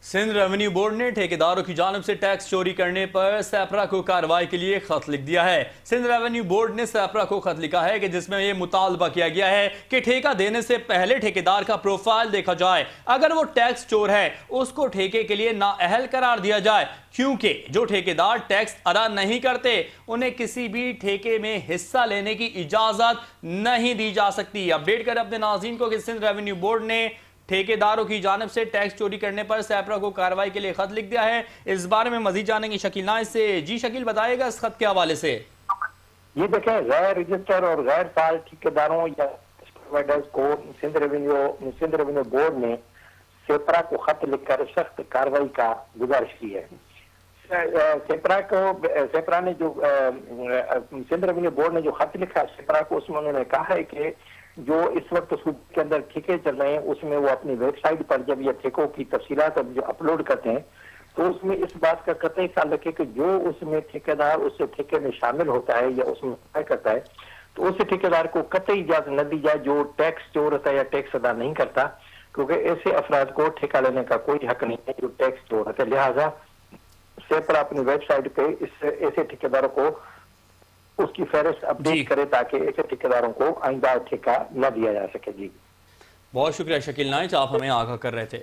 Sindh revenue board ने ठेकेदारों की जानिब से टैक्स चोरी करने पर सैपरा को कार्रवाई के लिए खत लिख दिया है। सिंध रेवेन्यू बोर्ड ने सैपरा को खत लिखा है कि जिसमें यह मुतालबा किया गया है कि ठेका देने से पहले ठेकेदार का प्रोफाइल देखा जाए। अगर वो टैक्स चोर है उसको ठेके के लिए नाअहल करार दिया जाए, क्योंकि जो ठेकेदार टैक्स अदा नहीं करते उन्हें किसी भी ठेके में हिस्सा लेने की इजाजत नहीं दी जा सकती। अपडेट करें अपने नाज़रीन को कि सिंध रेवेन्यू बोर्ड ने ठेकेदारों की जानिब से टैक्स चोरी करने पर सैपरा को कार्रवाई के लिए खत लिख दिया है। इस बारे में मजीद जानेंगे शकील नाइस से। जी शकील, बताइएगा इस खत के हवाले से। ये देखें, गैर रजिस्टर और गैर फाइल ठेकेदारों या प्रोवाइडर्स को सिंध रेवेन्यू बोर्ड ने सैपरा को खत लिखकर सख्त कार्रवाई का गुजारिश की है। सैपरा ने जो सिंध रेवेन्यू बोर्ड ने जो खत लिखा है सैपरा को, उसमें उन्होंने कहा है कि जो इस वक्त सूची के अंदर ठेके चल रहे हैं उसमें वो अपनी वेबसाइट पर जब ये ठेकों की तफसीलात जो अपलोड करते हैं तो उसमें इस बात का कतई ख्याल रखें कि जो उसमें ठेकेदार उस ठेके में शामिल होता है या उसमें अप्लाई करता है तो उस ठेकेदार को कतई इजाजत न दी जाए जो टैक्स चोर होता है या टैक्स अदा नहीं करता, क्योंकि ऐसे अफराद को ठेका लेने का कोई हक नहीं है जो टैक्स चोर होता है। लिहाजा सैपरा अपनी वेबसाइट पे ऐसे ठेकेदारों को उसकी फहरिस्त अपडेट करे ताकि ऐसे ठेकेदारों को आइंदा ठेका न दिया जा सके। जी बहुत शुक्रिया शकील नाइस, आप हमें आगाह कर रहे थे।